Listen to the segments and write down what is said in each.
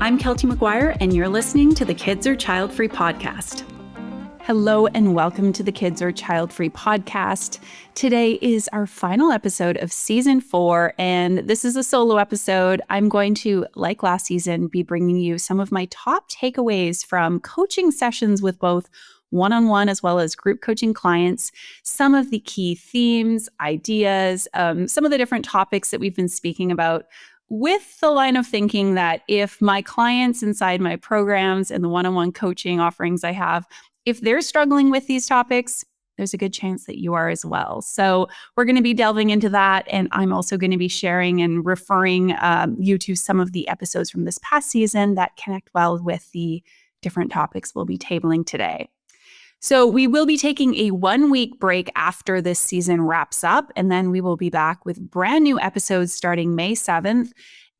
I'm Keltie Maguire, and you're listening to the Kids Are Childfree Podcast. Hello, and welcome to the Kids Are Childfree Podcast. Today is our final episode of Season 4, and this is a solo episode. I'm going to, like last season, be bringing you some of my top takeaways from coaching sessions with both one-on-one as well as group coaching clients, some of the key themes, ideas, some of the different topics that we've been speaking about, with the line of thinking that if my clients inside my programs and the one-on-one coaching offerings I have, if they're struggling with these topics, there's a good chance that you are as well. So we're going to be delving into that. And I'm also going to be sharing and referring you to some of the episodes from this past season that connect well with the different topics we'll be tabling today. So we will be taking a 1-week break after this season wraps up, and then we will be back with brand new episodes starting May 7th.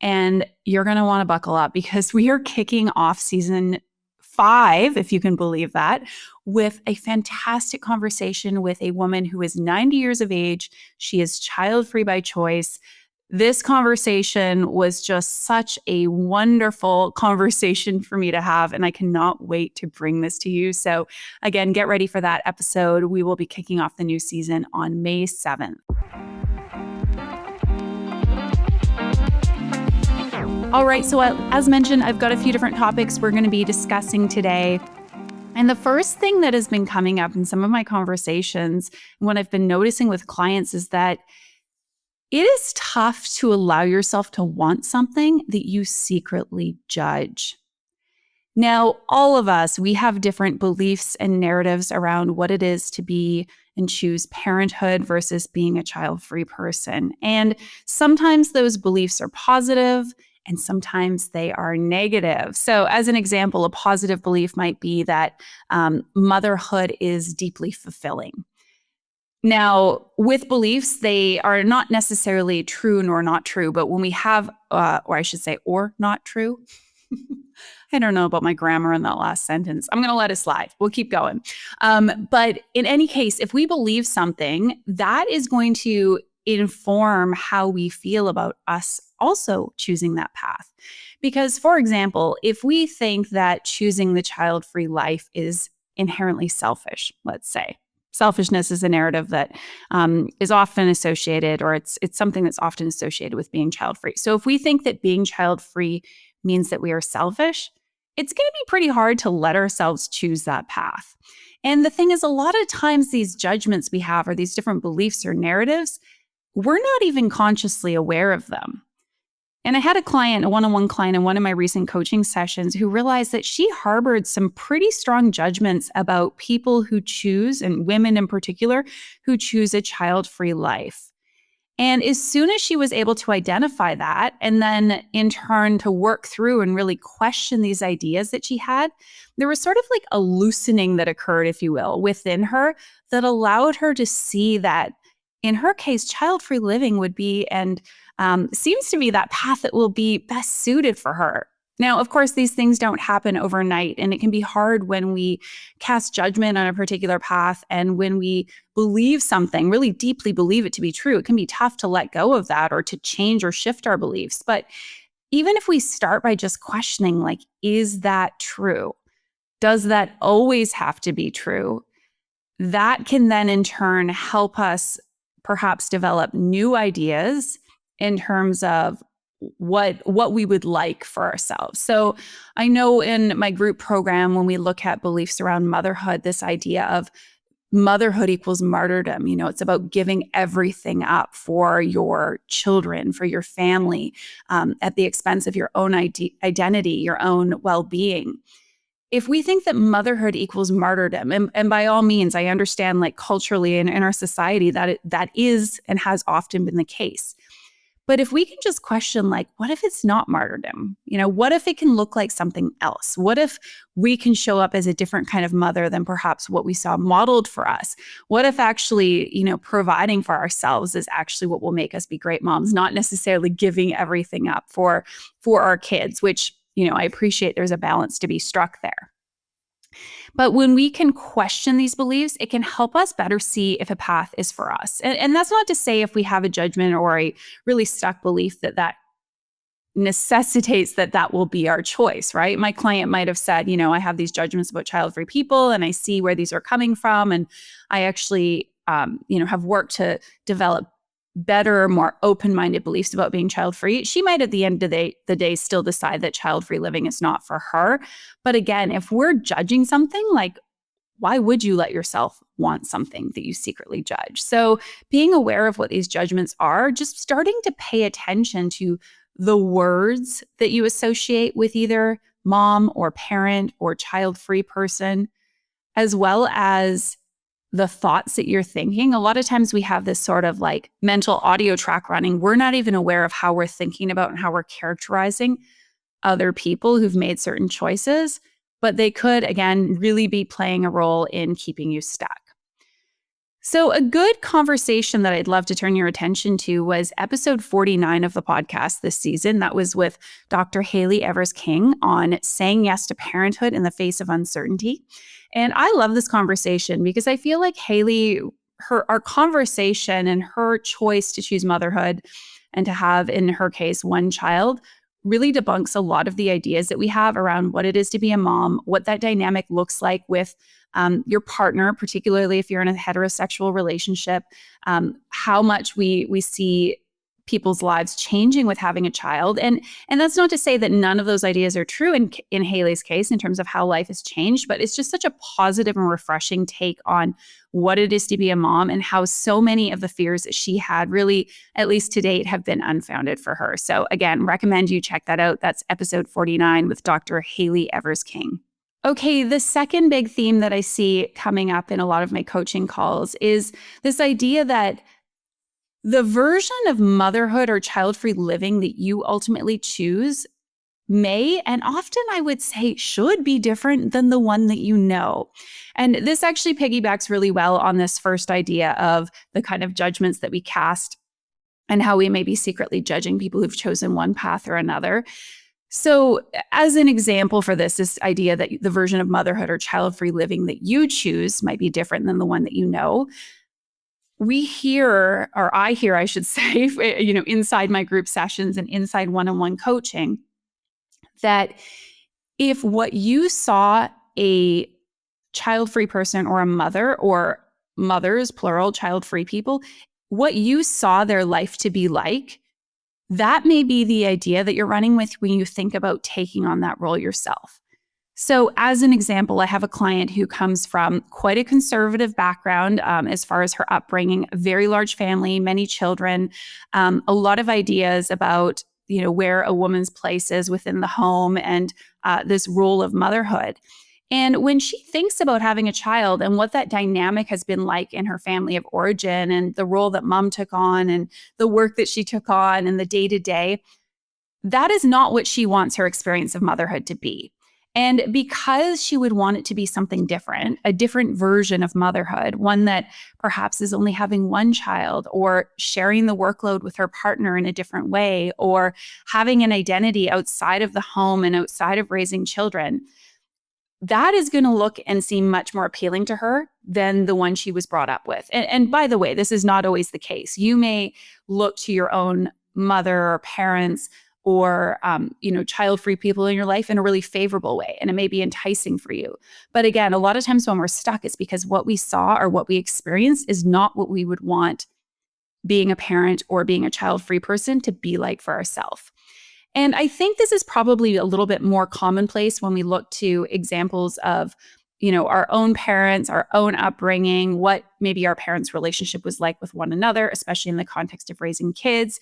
And you're going to want to buckle up because we are kicking off season 5, if you can believe that, with a fantastic conversation with a woman who is 90 years of age. She is child-free by choice. This conversation was just such a wonderful conversation for me to have, and I cannot wait to bring this to you. So again, get ready for that episode. We will be kicking off the new season on May 7th. All right, so as mentioned, I've got a few different topics we're going to be discussing today. And the first thing that has been coming up in some of my conversations, and what I've been noticing with clients, is that it is tough to allow yourself to want something that you secretly judge. Now, all of us, we have different beliefs and narratives around what it is to be and choose parenthood versus being a child-free person. And sometimes those beliefs are positive and sometimes they are negative. So as an example, a positive belief might be that motherhood is deeply fulfilling. Now, with beliefs, they are not necessarily true nor not true, but when we have, or I should say, or not true. I don't know about my grammar in that last sentence. I'm going to let it slide. We'll keep going. But in any case, if we believe something, that is going to inform how we feel about us also choosing that path. Because, for example, if we think that choosing the child-free life is inherently selfish, let's say, selfishness is a narrative that is often associated, or it's something that's often associated with being child-free. So if we think that being child-free means that we are selfish, it's going to be pretty hard to let ourselves choose that path. And the thing is, a lot of times these judgments we have, or these different beliefs or narratives, we're not even consciously aware of them. And I had a one-on-one client in one of my recent coaching sessions who realized that she harbored some pretty strong judgments about people who choose, and women in particular, who choose a child-free life. And as soon as she was able to identify that, and then in turn to work through and really question these ideas that she had, there was sort of like a loosening that occurred, if you will, within her that allowed her to see that, in her case, child-free living would be, and seems to be, that path that will be best suited for her. Now, of course, these things don't happen overnight, and it can be hard when we cast judgment on a particular path and when we believe something, really deeply believe it to be true. It can be tough to let go of that or to change or shift our beliefs. But even if we start by just questioning, like, is that true? Does that always have to be true? That can then in turn help us perhaps develop new ideas in terms of what we would like for ourselves. So I know in my group program, when we look at beliefs around motherhood, this idea of motherhood equals martyrdom, it's about giving everything up for your children, for your family, at the expense of your own identity, your own well-being. If we think that motherhood equals martyrdom, and by all means, I understand, like, culturally and in our society that is and has often been the case. But if we can just question, like, what if it's not martyrdom? What if it can look like something else? What if we can show up as a different kind of mother than perhaps what we saw modeled for us? What if actually, providing for ourselves is actually what will make us be great moms, not necessarily giving everything up for our kids, which, I appreciate there's a balance to be struck there. But when we can question these beliefs, it can help us better see if a path is for us. And that's not to say if we have a judgment or a really stuck belief that necessitates that will be our choice, right? My client might have said, I have these judgments about child-free people and I see where these are coming from. And I actually, have worked to develop better, more open-minded beliefs about being child-free. She might at the end of the day still decide that child-free living is not for her. But again, if we're judging something, like, why would you let yourself want something that you secretly judge? So being aware of what these judgments are, just starting to pay attention to the words that you associate with either mom or parent or child-free person, as well as the thoughts that you're thinking. A lot of times we have this sort of like mental audio track running. We're not even aware of how we're thinking about and how we're characterizing other people who've made certain choices, but they could, again, really be playing a role in keeping you stuck. So a good conversation that I'd love to turn your attention to was episode 49 of the podcast this season. That was with Dr. Hayley Evers-King on saying yes to parenthood in the face of uncertainty. And I love this conversation because I feel like Hayley, our conversation and her choice to choose motherhood and to have, in her case, one child, really debunks a lot of the ideas that we have around what it is to be a mom, what that dynamic looks like with your partner, particularly if you're in a heterosexual relationship, how much we see people's lives changing with having a child. And that's not to say that none of those ideas are true in Hayley's case in terms of how life has changed, but it's just such a positive and refreshing take on what it is to be a mom and how so many of the fears that she had really, at least to date, have been unfounded for her. So again, recommend you check that out. That's episode 49 with Dr. Hayley Evers-King. Okay, the second big theme that I see coming up in a lot of my coaching calls is this idea that the version of motherhood or child-free living that you ultimately choose may, and often I would say should, be different than the one that you know. And this actually piggybacks really well on this first idea of the kind of judgments that we cast and how we may be secretly judging people who've chosen one path or another. So as an example for this idea that the version of motherhood or child-free living that you choose might be different than the one that you know, we hear, or I hear, I should say, inside my group sessions and inside one-on-one coaching, that if what you saw a child-free person or a mother, or mothers, plural, child-free people, what you saw their life to be like, that may be the idea that you're running with when you think about taking on that role yourself. So as an example, I have a client who comes from quite a conservative background as far as her upbringing, a very large family, many children, a lot of ideas about where a woman's place is within the home and this role of motherhood. And when she thinks about having a child and what that dynamic has been like in her family of origin and the role that mom took on and the work that she took on and the day-to-day, that is not what she wants her experience of motherhood to be. And because she would want it to be something different, a different version of motherhood, one that perhaps is only having one child or sharing the workload with her partner in a different way or having an identity outside of the home and outside of raising children, that is going to look and seem much more appealing to her than the one she was brought up with. And by the way, this is not always the case. You may look to your own mother or parents or child-free people in your life in a really favorable way, and it may be enticing for you. But again, a lot of times when we're stuck, it's because what we saw or what we experienced is not what we would want being a parent or being a child-free person to be like for ourselves. And I think this is probably a little bit more commonplace when we look to examples of, our own parents, our own upbringing, what maybe our parents' relationship was like with one another, especially in the context of raising kids,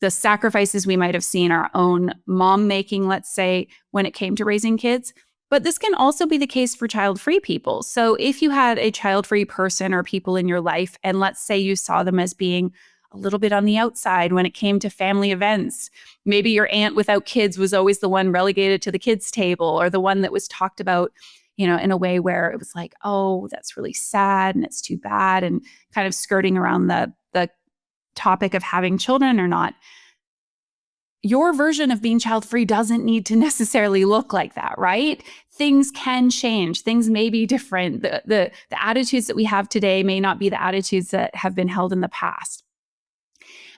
the sacrifices we might have seen our own mom making, let's say, when it came to raising kids. But this can also be the case for child-free people. So if you had a child-free person or people in your life, and let's say you saw them as being a little bit on the outside when it came to family events, maybe your aunt without kids was always the one relegated to the kids' table or the one that was talked about, in a way where it was like, oh, that's really sad and it's too bad, and kind of skirting around the topic of having children or not. Your version of being child-free doesn't need to necessarily look like that, right? Things can change. Things may be different. The attitudes that we have today may not be the attitudes that have been held in the past.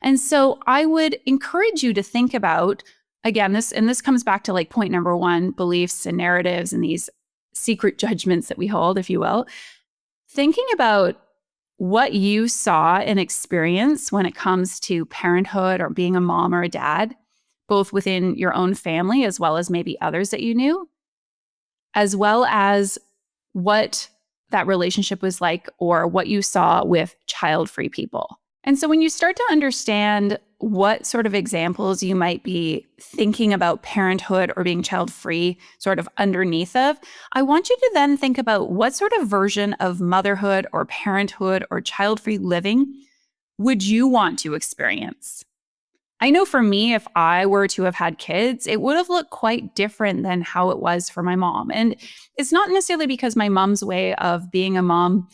And so I would encourage you to think about again, this comes back to like point number one, beliefs and narratives and these secret judgments that we hold, if you will. Thinking about what you saw and experienced when it comes to parenthood or being a mom or a dad, both within your own family as well as maybe others that you knew, as well as what that relationship was like or what you saw with child-free people. And so when you start to understand what sort of examples you might be thinking about parenthood or being child-free sort of underneath of, I want you to then think about what sort of version of motherhood or parenthood or child-free living would you want to experience? I know for me, if I were to have had kids, it would have looked quite different than how it was for my mom. And it's not necessarily because my mom's way of being a mom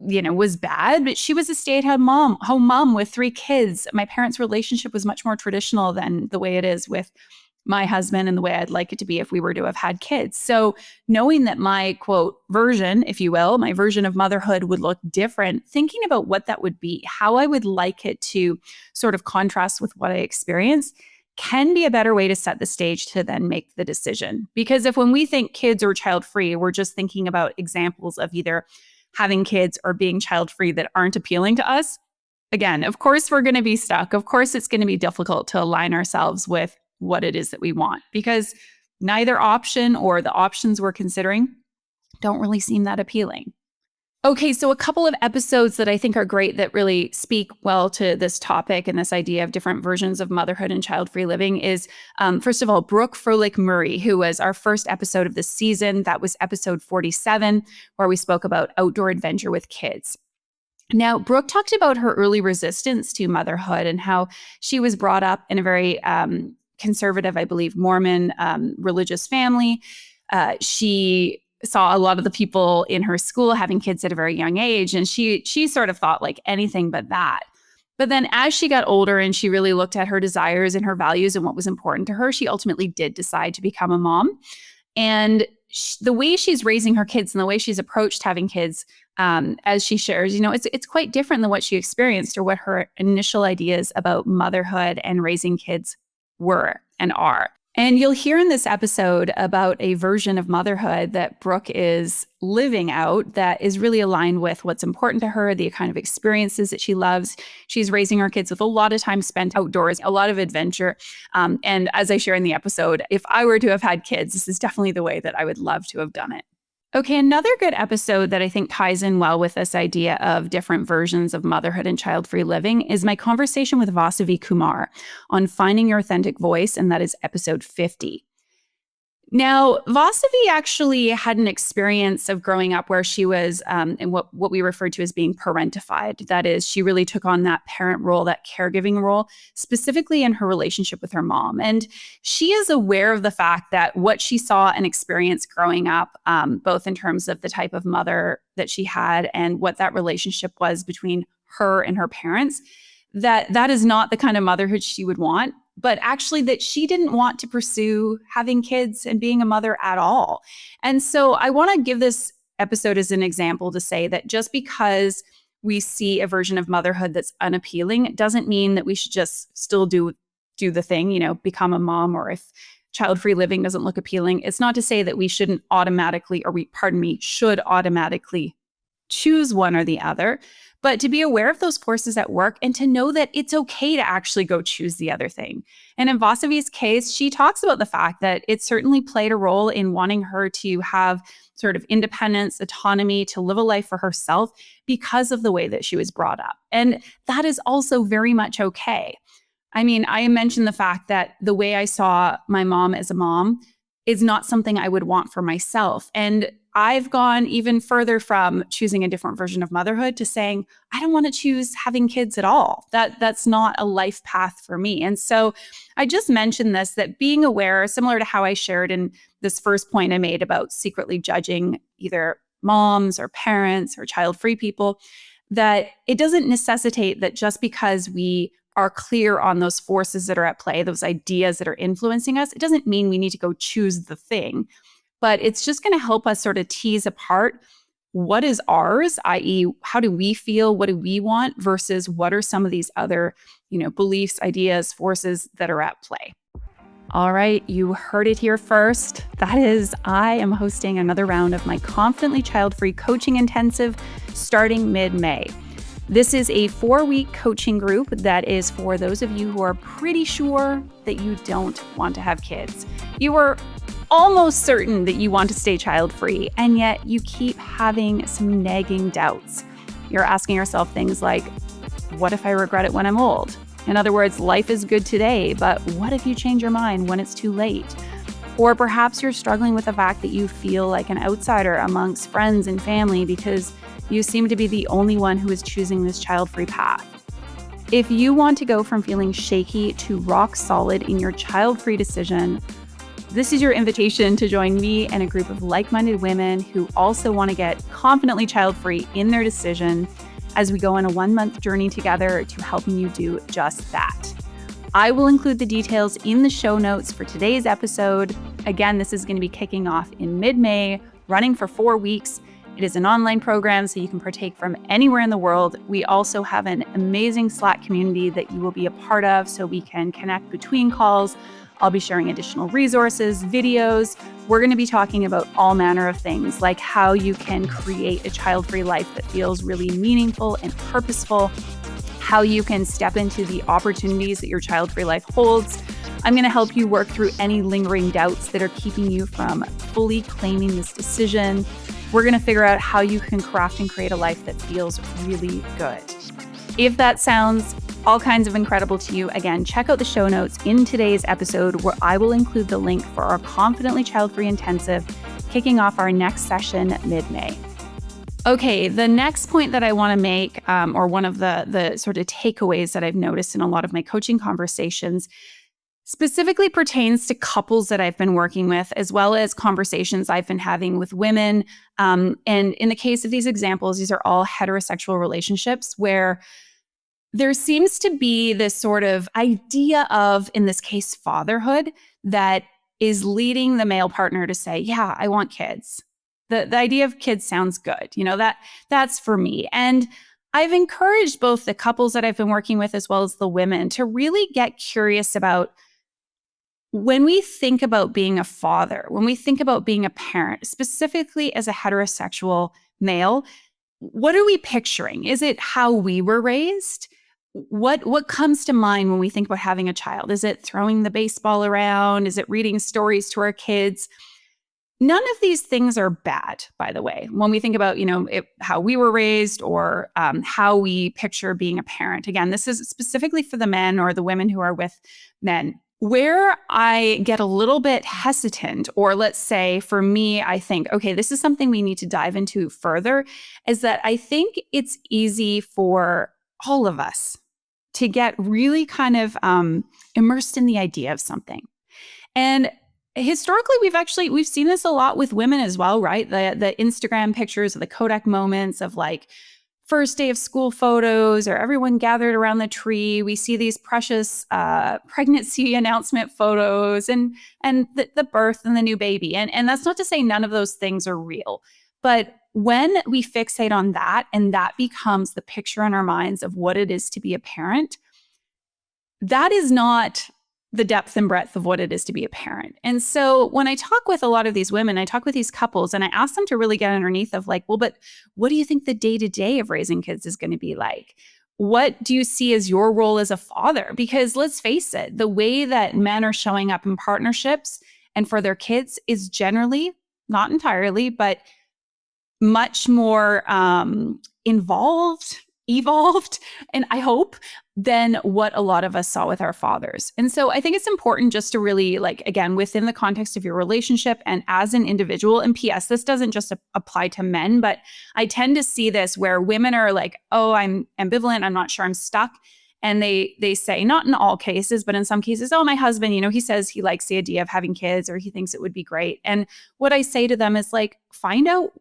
was bad, but she was a stay-at-home mom with 3 kids. My parents' relationship was much more traditional than the way it is with my husband and the way I'd like it to be if we were to have had kids. So knowing that my quote version, if you will, my version of motherhood would look different, thinking about what that would be, how I would like it to sort of contrast with what I experienced can be a better way to set the stage to then make the decision. Because if when we think kids or child-free, we're just thinking about examples of either having kids or being child-free that aren't appealing to us, again, of course, we're going to be stuck. Of course, it's going to be difficult to align ourselves with what it is that we want because neither option or the options we're considering don't really seem that appealing. Okay, so a couple of episodes that I think are great that really speak well to this topic and this idea of different versions of motherhood and child-free living is, first of all, Brooke Froelich-Murray, who was our first episode of this season. That was episode 47, where we spoke about outdoor adventure with kids. Now, Brooke talked about her early resistance to motherhood and how she was brought up in a very conservative, I believe, Mormon religious family. She saw a lot of the people in her school having kids at a very young age, and she sort of thought like anything but that. But then as she got older and she really looked at her desires and her values and what was important to her, she ultimately did decide to become a mom. And the way she's raising her kids and the way she's approached having kids, as she shares, it's quite different than what she experienced or what her initial ideas about motherhood and raising kids were and are. And you'll hear in this episode about a version of motherhood that Brooke is living out that is really aligned with what's important to her, the kind of experiences that she loves. She's raising her kids with a lot of time spent outdoors, a lot of adventure. And as I share in the episode, if I were to have had kids, this is definitely the way that I would love to have done it. Okay, another good episode that I think ties in well with this idea of different versions of motherhood and child-free living is my conversation with Vasavi Kumar on finding your authentic voice, and that is episode 50. Now, Vasavi actually had an experience of growing up where she was in what we refer to as being parentified. That is, she really took on that parent role, that caregiving role, specifically in her relationship with her mom. And she is aware of the fact that what she saw and experienced growing up, both in terms of the type of mother that she had and what that relationship was between her and her parents, that is not the kind of motherhood she would want, but actually that she didn't want to pursue having kids and being a mother at all. And so I want to give this episode as an example to say that just because we see a version of motherhood that's unappealing, it doesn't mean that we should just still do the thing, become a mom, or if child-free living doesn't look appealing. It's not to say that we shouldn't automatically, should automatically choose one or the other, but to be aware of those forces at work and to know that it's okay to actually go choose the other thing. And in Vasavi's case, she talks about the fact that it certainly played a role in wanting her to have sort of independence, autonomy, to live a life for herself because of the way that she was brought up. And that is also very much okay. I mean, I mentioned the fact that the way I saw my mom as a mom is not something I would want for myself. And I've gone even further from choosing a different version of motherhood to saying, I don't want to choose having kids at all. That's not a life path for me. And so I just mentioned this, that being aware, similar to how I shared in this first point I made about secretly judging either moms or parents or child-free people, that it doesn't necessitate that just because we are clear on those forces that are at play, those ideas that are influencing us, it doesn't mean we need to go choose the thing. But it's just going to help us sort of tease apart what is ours, i.e., how do we feel, what do we want, versus what are some of these other, beliefs, ideas, forces that are at play. All right, you heard it here first. That is, I am hosting another round of my Confidently Child-Free Coaching Intensive starting mid-May. This is a 4-week coaching group that is for those of you who are pretty sure that you don't want to have kids. You are almost certain that you want to stay child-free, and yet you keep having some nagging doubts. You're asking yourself things like, what if I regret it when I'm old? In other words, life is good today, but what if you change your mind when it's too late? Or perhaps you're struggling with the fact that you feel like an outsider amongst friends and family because you seem to be the only one who is choosing this child-free path. If you want to go from feeling shaky to rock solid in your child-free decision, this is your invitation to join me and a group of like-minded women who also want to get confidently child-free in their decision as we go on a 1-month journey together to helping you do just that. I will include the details in the show notes for today's episode. Again, this is going to be kicking off in mid-May, running for 4 weeks. It is an online program, so you can partake from anywhere in the world. We also have an amazing Slack community that you will be a part of, so we can connect between calls. I'll be sharing additional resources, videos. We're going to be talking about all manner of things, like how you can create a child-free life that feels really meaningful and purposeful, how you can step into the opportunities that your child-free life holds. I'm going to help you work through any lingering doubts that are keeping you from fully claiming this decision. We're going to figure out how you can craft and create a life that feels really good. If that sounds all kinds of incredible to you, again, check out the show notes in today's episode where I will include the link for our Confidently Child-Free Intensive, kicking off our next session mid-May. Okay, the next point that I want to make, or one of the sort of takeaways that I've noticed in a lot of my coaching conversations, specifically pertains to couples that I've been working with, as well as conversations I've been having with women. And in the case of these examples, these are all heterosexual relationships where there seems to be this sort of idea of, in this case, fatherhood that is leading the male partner to say, yeah, I want kids. The idea of kids sounds good. That's for me. And I've encouraged both the couples that I've been working with as well as the women to really get curious about when we think about being a father, when we think about being a parent, specifically as a heterosexual male, what are we picturing? Is it how we were raised? What comes to mind when we think about having a child? Is it throwing the baseball around? Is it reading stories to our kids? None of these things are bad, by the way, when we think about, how we were raised or how we picture being a parent. Again, this is specifically for the men or the women who are with men. Where I get a little bit hesitant, or let's say for me, I think, okay, this is something we need to dive into further, is that I think it's easy for all of us to get really kind of immersed in the idea of something. And historically, we've seen this a lot with women as well, right? The Instagram pictures of the Kodak moments of like first day of school photos or everyone gathered around the tree. We see these precious pregnancy announcement photos and the birth and the new baby. And that's not to say none of those things are real. But when we fixate on that and that becomes the picture in our minds of what it is to be a parent, that is not the depth and breadth of what it is to be a parent. And so when I talk with a lot of these women, I talk with these couples and I ask them to really get underneath of like, well, but what do you think the day-to-day of raising kids is going to be like? What do you see as your role as a father? Because let's face it, the way that men are showing up in partnerships and for their kids is generally, not entirely, but much more evolved, and I hope, than what a lot of us saw with our fathers. And so I think it's important just to really, like, again, within the context of your relationship and as an individual, and P.S., this doesn't just apply to men, but I tend to see this where women are like, oh, I'm ambivalent, I'm not sure, I'm stuck. And they say, not in all cases, but in some cases, oh, my husband, he says he likes the idea of having kids or he thinks it would be great. And what I say to them is like, find out,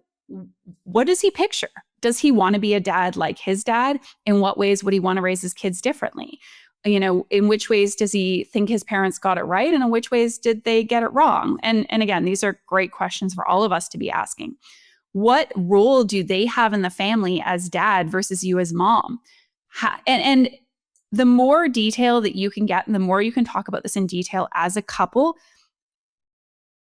what does he picture? Does he want to be a dad like his dad? In what ways would he want to raise his kids differently? In which ways does he think his parents got it right? And in which ways did they get it wrong? And again, these are great questions for all of us to be asking. What role do they have in the family as dad versus you as mom? And the more detail that you can get and the more you can talk about this in detail as a couple,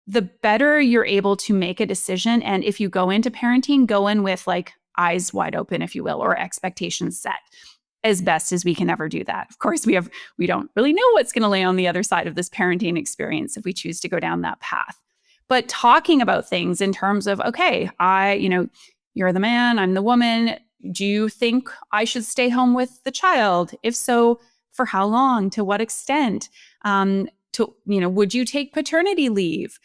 the better you're able to make a decision. And if you go into parenting, go in with like eyes wide open, if you will, or expectations set as best as we can ever do that. Of course, we don't really know what's going to lay on the other side of this parenting experience if we choose to go down that path. But talking about things in terms of, okay, you're the man, I'm the woman. Do you think I should stay home with the child? If so, for how long? To what extent? Would you take paternity leave?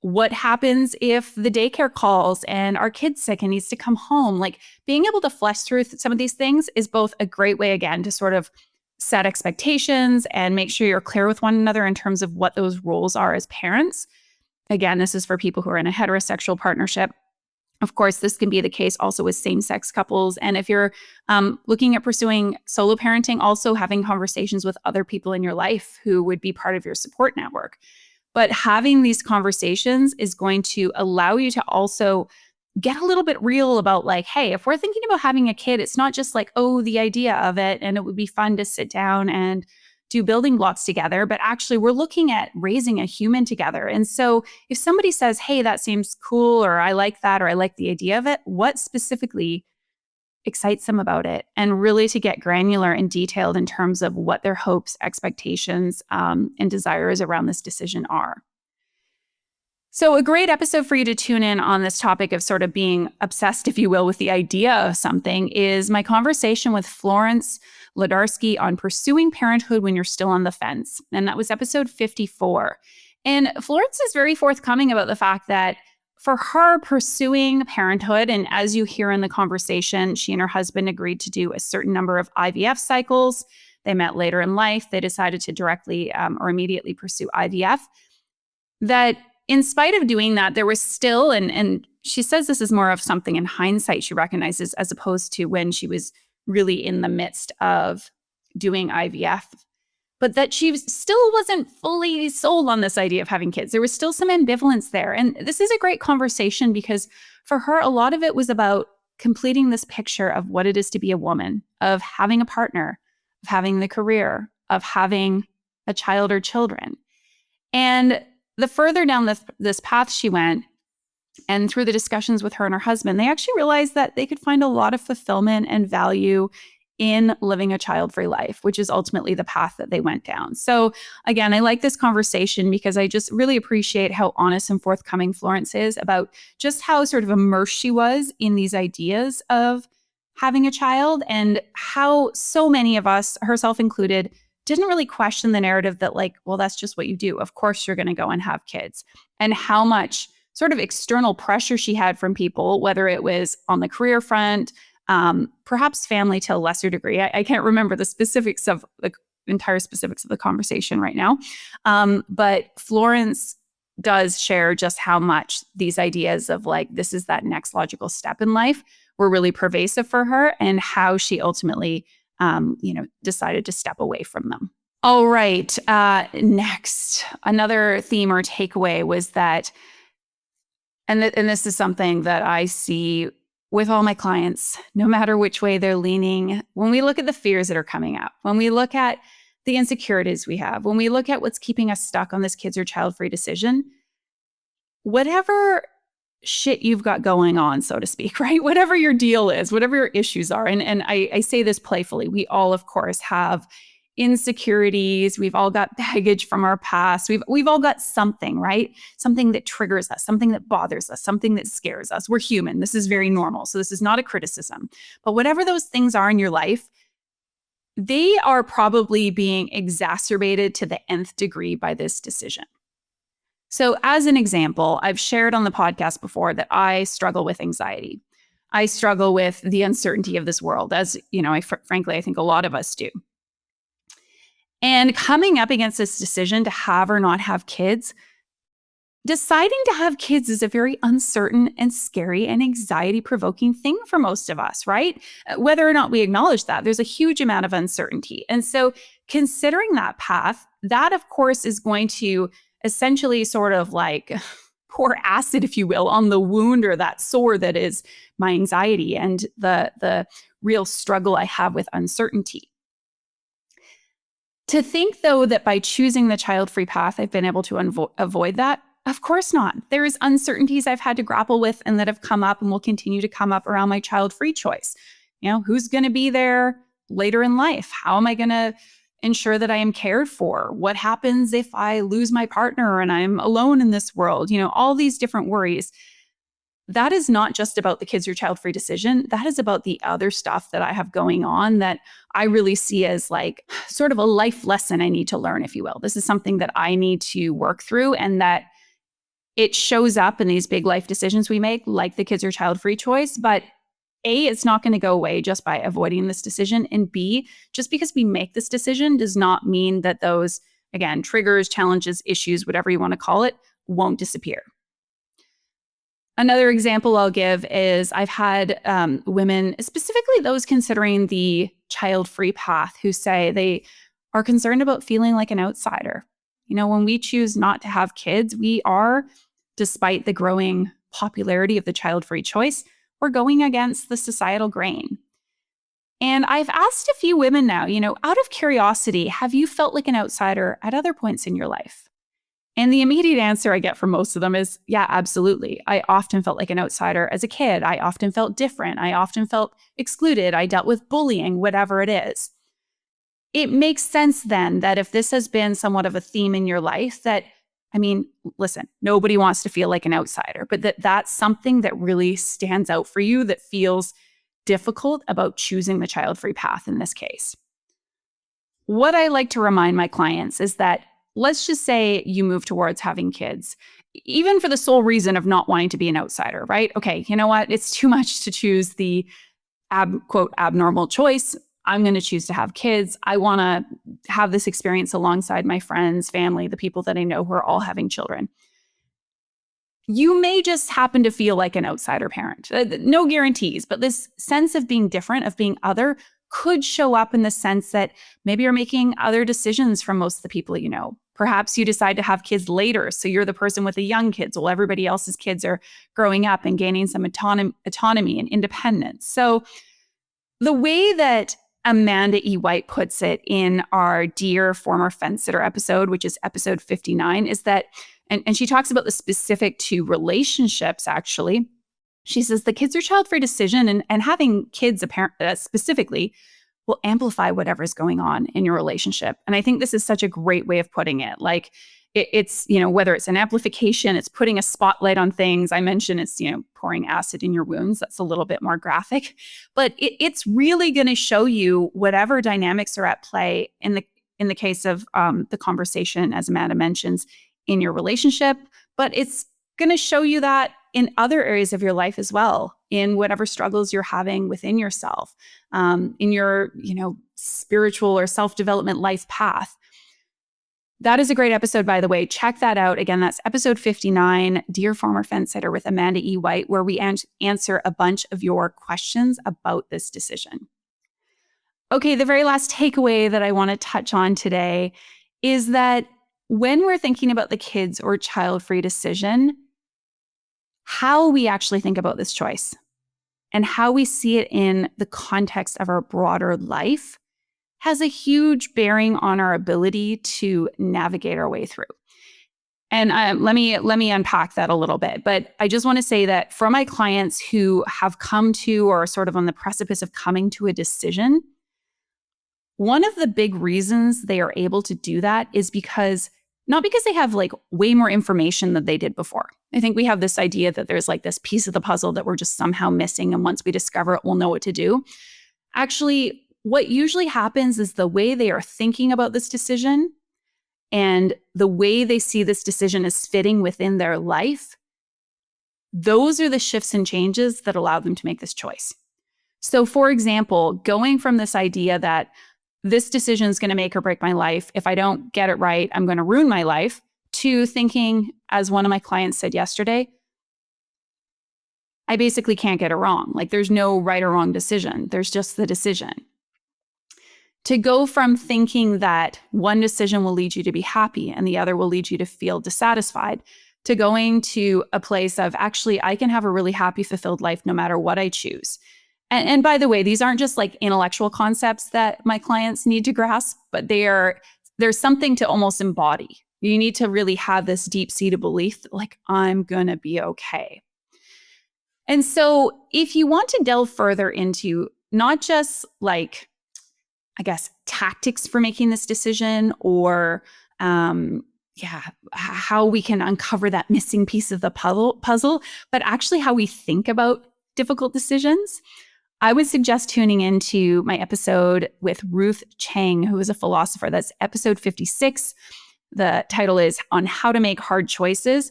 What happens if the daycare calls and our kid's sick and needs to come home? Like, being able to flesh through some of these things is both a great way, again, to sort of set expectations and make sure you're clear with one another in terms of what those roles are as parents. Again, this is for people who are in a heterosexual partnership. Of course, this can be the case also with same-sex couples. And if you're looking at pursuing solo parenting, also having conversations with other people in your life who would be part of your support network. But having these conversations is going to allow you to also get a little bit real about like, hey, if we're thinking about having a kid, it's not just like, oh, the idea of it, and it would be fun to sit down and do building blocks together, but actually we're looking at raising a human together. And so if somebody says, hey, that seems cool, or I like that, or I like the idea of it, what specifically excites them about it? And really to get granular and detailed in terms of what their hopes, expectations, and desires around this decision are. So a great episode for you to tune in on this topic of sort of being obsessed, if you will, with the idea of something is my conversation with Florence Lodarsky on pursuing parenthood when you're still on the fence. And that was episode 54. And Florence is very forthcoming about the fact that for her, pursuing parenthood, and as you hear in the conversation, she and her husband agreed to do a certain number of IVF cycles. They met later in life. They decided to directly or immediately pursue IVF. That in spite of doing that, there was still, and she says this is more of something in hindsight she recognizes as opposed to when she was really in the midst of doing IVF, but that she still wasn't fully sold on this idea of having kids. There was still some ambivalence there. And this is a great conversation because for her, a lot of it was about completing this picture of what it is to be a woman, of having a partner, of having the career, of having a child or children. And the further down this path she went, and through the discussions with her and her husband, they actually realized that they could find a lot of fulfillment and value in living a child-free life, which is ultimately the path that they went down. So again, I like this conversation because I just really appreciate how honest and forthcoming Florence is about just how sort of immersed she was in these ideas of having a child and how so many of us, herself included, didn't really question the narrative that like, well, that's just what you do. Of course, you're going to go and have kids. And how much sort of external pressure she had from people, whether it was on the career front, perhaps family to a lesser degree. I can't remember the specifics of the entire specifics of the conversation right now. But Florence does share just how much these ideas of like, this is that next logical step in life were really pervasive for her and how she ultimately, decided to step away from them. All right. Next, another theme or takeaway was that, and this is something that I see with all my clients, no matter which way they're leaning, when we look at the fears that are coming up, when we look at the insecurities we have, when we look at what's keeping us stuck on this kids or child-free decision, whatever shit you've got going on, so to speak, right? Whatever your deal is, whatever your issues are. And I say this playfully, we all, of course, have insecurities. We've all got baggage from our past. We've all got something, right? Something that triggers us, something that bothers us, something that scares us. We're human. This is very normal. So this is not a criticism. But whatever those things are in your life, they are probably being exacerbated to the nth degree by this decision. So as an example, I've shared on the podcast before that I struggle with anxiety. I struggle with the uncertainty of this world, as frankly, I think a lot of us do. And coming up against this decision to have or not have kids, deciding to have kids is a very uncertain and scary and anxiety-provoking thing for most of us, right? Whether or not we acknowledge that, there's a huge amount of uncertainty. And so considering that path, that of course is going to essentially sort of like pour acid, if you will, on the wound or that sore that is my anxiety and the real struggle I have with uncertainty. To think, though, that by choosing the child-free path, I've been able to avoid that, of course not. There's uncertainties I've had to grapple with and that have come up and will continue to come up around my child-free choice. Who's going to be there later in life? How am I going to ensure that I am cared for? What happens if I lose my partner and I'm alone in this world? All these different worries. That is not just about the kids or child-free decision. That is about the other stuff that I have going on that I really see as like sort of a life lesson I need to learn, if you will. This is something that I need to work through, and that it shows up in these big life decisions we make, like the kids or child-free choice. But A, it's not going to go away just by avoiding this decision. And B, just because we make this decision does not mean that those, again, triggers, challenges, issues, whatever you want to call it, won't disappear. Another example I'll give is I've had women, specifically those considering the child-free path, who say they are concerned about feeling like an outsider. When we choose not to have kids, we are, despite the growing popularity of the child-free choice, we're going against the societal grain. And I've asked a few women now, out of curiosity, have you felt like an outsider at other points in your life? And the immediate answer I get from most of them is, yeah, absolutely. I often felt like an outsider as a kid. I often felt different. I often felt excluded. I dealt with bullying, whatever it is. It makes sense then that if this has been somewhat of a theme in your life, that, listen, nobody wants to feel like an outsider, but that's something that really stands out for you, that feels difficult about choosing the child-free path in this case. What I like to remind my clients is that, let's just say you move towards having kids, even for the sole reason of not wanting to be an outsider, right? Okay, you know what? It's too much to choose the quote abnormal choice. I'm going to choose to have kids. I want to have this experience alongside my friends, family, the people that I know who are all having children. You may just happen to feel like an outsider parent. No guarantees, but this sense of being different, of being other, could show up in the sense that maybe you're making other decisions from most of the people you know. Perhaps you decide to have kids later, so you're the person with the young kids while everybody else's kids are growing up and gaining some autonomy and independence. So the way that Amanda E. White puts it in our Dear Former Fence Sitter episode, which is episode 59, is that, and she talks about the specific to relationships, actually. She says the kids or child-free decision and having kids specifically will amplify whatever's going on in your relationship. And I think this is such a great way of putting it. Like it's, whether it's an amplification, it's putting a spotlight on things. I mentioned it's, pouring acid in your wounds. That's a little bit more graphic, but it's really going to show you whatever dynamics are at play in the case of the conversation, as Amanda mentions, in your relationship, but it's going to show you that in other areas of your life as well, in whatever struggles you're having within yourself, in your, spiritual or self-development life path. That is a great episode, by the way. Check that out. Again, that's episode 59, Dear Former Fence Sitter with Amanda E. White, where we answer a bunch of your questions about this decision. Okay, the very last takeaway that I want to touch on today is that when we're thinking about the kids or child-free decision, how we actually think about this choice and how we see it in the context of our broader life has a huge bearing on our ability to navigate our way through. And let me unpack that a little bit. But I just want to say that for my clients who have come to or are sort of on the precipice of coming to a decision, one of the big reasons they are able to do that is not because they have like way more information than they did before. I think we have this idea that there's like this piece of the puzzle that we're just somehow missing, and once we discover it, we'll know what to do. Actually, what usually happens is the way they are thinking about this decision and the way they see this decision as fitting within their life, those are the shifts and changes that allow them to make this choice. So for example, going from this idea that this decision is going to make or break my life. If I don't get it right, I'm going to ruin my life, to thinking, as one of my clients said yesterday, I basically can't get it wrong. Like there's no right or wrong decision. There's just the decision. To go from thinking that one decision will lead you to be happy and the other will lead you to feel dissatisfied, to going to a place of actually, I can have a really happy, fulfilled life no matter what I choose. And by the way, these aren't just like intellectual concepts that my clients need to grasp, but they are there's something to almost embody. You need to really have this deep-seated belief that like, I'm going to be okay. And so if you want to delve further into not just like, I guess, tactics for making this decision or how we can uncover that missing piece of the puzzle, but actually how we think about difficult decisions, I would suggest tuning into my episode with Ruth Chang, who is a philosopher. That's episode 56. The title is On How to Make Hard Choices,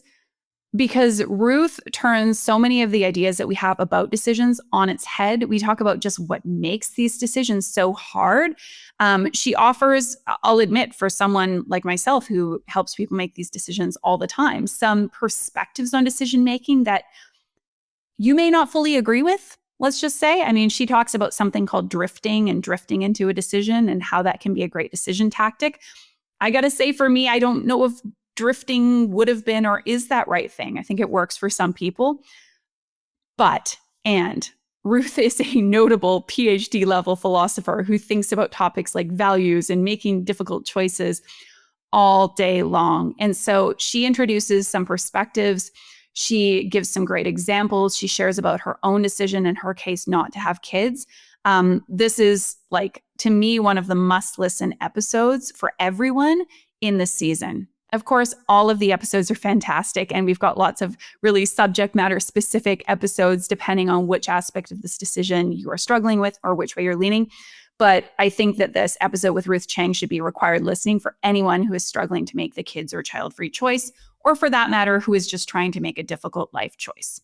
because Ruth turns so many of the ideas that we have about decisions on its head. We talk about just what makes these decisions so hard. She offers, I'll admit, for someone like myself who helps people make these decisions all the time, some perspectives on decision making that you may not fully agree with, let's just say. I mean, she talks about something called drifting and drifting into a decision and how that can be a great decision tactic. I got to say, for me, I don't know if drifting would have been or is that right thing. I think it works for some people. And Ruth is a notable PhD level philosopher who thinks about topics like values and making difficult choices all day long. And so she introduces some perspectives. She gives some great examples. She shares about her own decision in her case not to have kids. This is like, to me, one of the must listen episodes for everyone in this season. Of course, all of the episodes are fantastic, and we've got lots of really subject matter specific episodes depending on which aspect of this decision you are struggling with or which way you're leaning. But I think that this episode with Ruth Chang should be required listening for anyone who is struggling to make the kids or child-free choice, or for that matter, who is just trying to make a difficult life choice.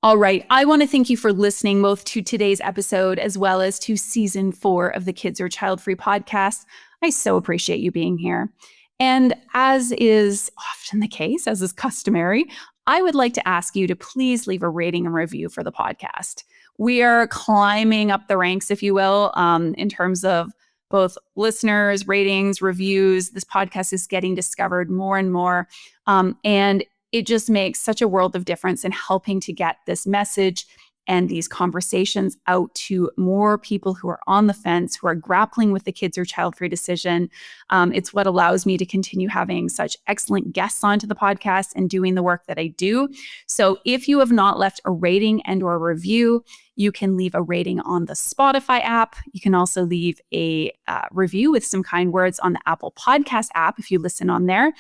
All right, I want to thank you for listening both to today's episode as well as to season 4 of the Kids or Child-Free podcast. I so appreciate you being here. And as is often the case, as is customary, I would like to ask you to please leave a rating and review for the podcast. We are climbing up the ranks, if you will, in terms of both listeners, ratings, reviews. This podcast is getting discovered more and more. And it just makes such a world of difference in helping to get this message and these conversations out to more people who are on the fence, who are grappling with the kids or child-free decision. It's what allows me to continue having such excellent guests onto the podcast and doing the work that I do. So if you have not left a rating and or review, you can leave a rating on the Spotify app. You can also leave a review with some kind words on the Apple Podcast app if you listen on there.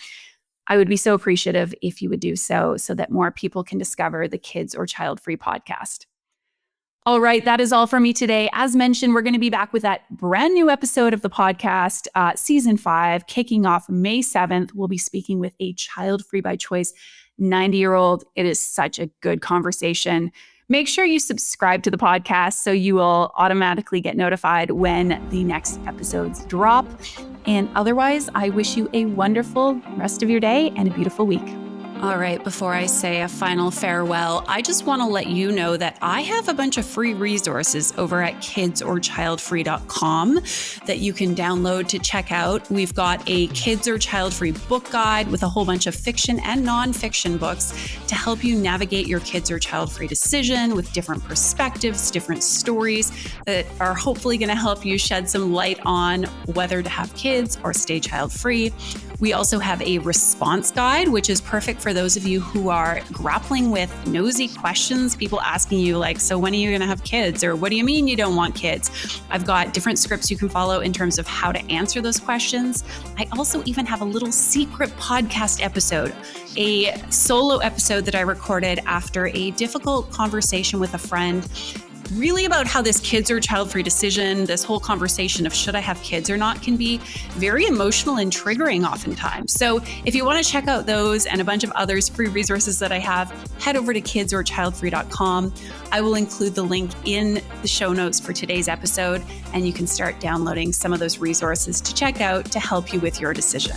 I would be so appreciative if you would do so that more people can discover the Kids or Child-Free podcast. All right, that is all for me today. As mentioned, we're going to be back with that brand new episode of the podcast, season 5, kicking off May 7th. We'll be speaking with a child-free by choice 90-year-old. It is such a good conversation. Make sure you subscribe to the podcast so you will automatically get notified when the next episodes drop. And otherwise, I wish you a wonderful rest of your day and a beautiful week. All right, before I say a final farewell, I just want to let you know that I have a bunch of free resources over at kidsorchildfree.com that you can download to check out. We've got a Kids or Child-Free book guide with a whole bunch of fiction and nonfiction books to help you navigate your kids or child-free decision with different perspectives, different stories that are hopefully going to help you shed some light on whether to have kids or stay child-free. We also have a response guide, which is perfect for those of you who are grappling with nosy questions, people asking you like, so when are you going to have kids? Or what do you mean you don't want kids? I've got different scripts you can follow in terms of how to answer those questions. I also even have a little secret podcast episode, a solo episode that I recorded after a difficult conversation with a friend, really about how this kids or child-free decision, this whole conversation of should I have kids or not, can be very emotional and triggering oftentimes. So if you want to check out those and a bunch of others free resources that I have, head over to kidsorchildfree.com. I will include the link in the show notes for today's episode, and you can start downloading some of those resources to check out to help you with your decision.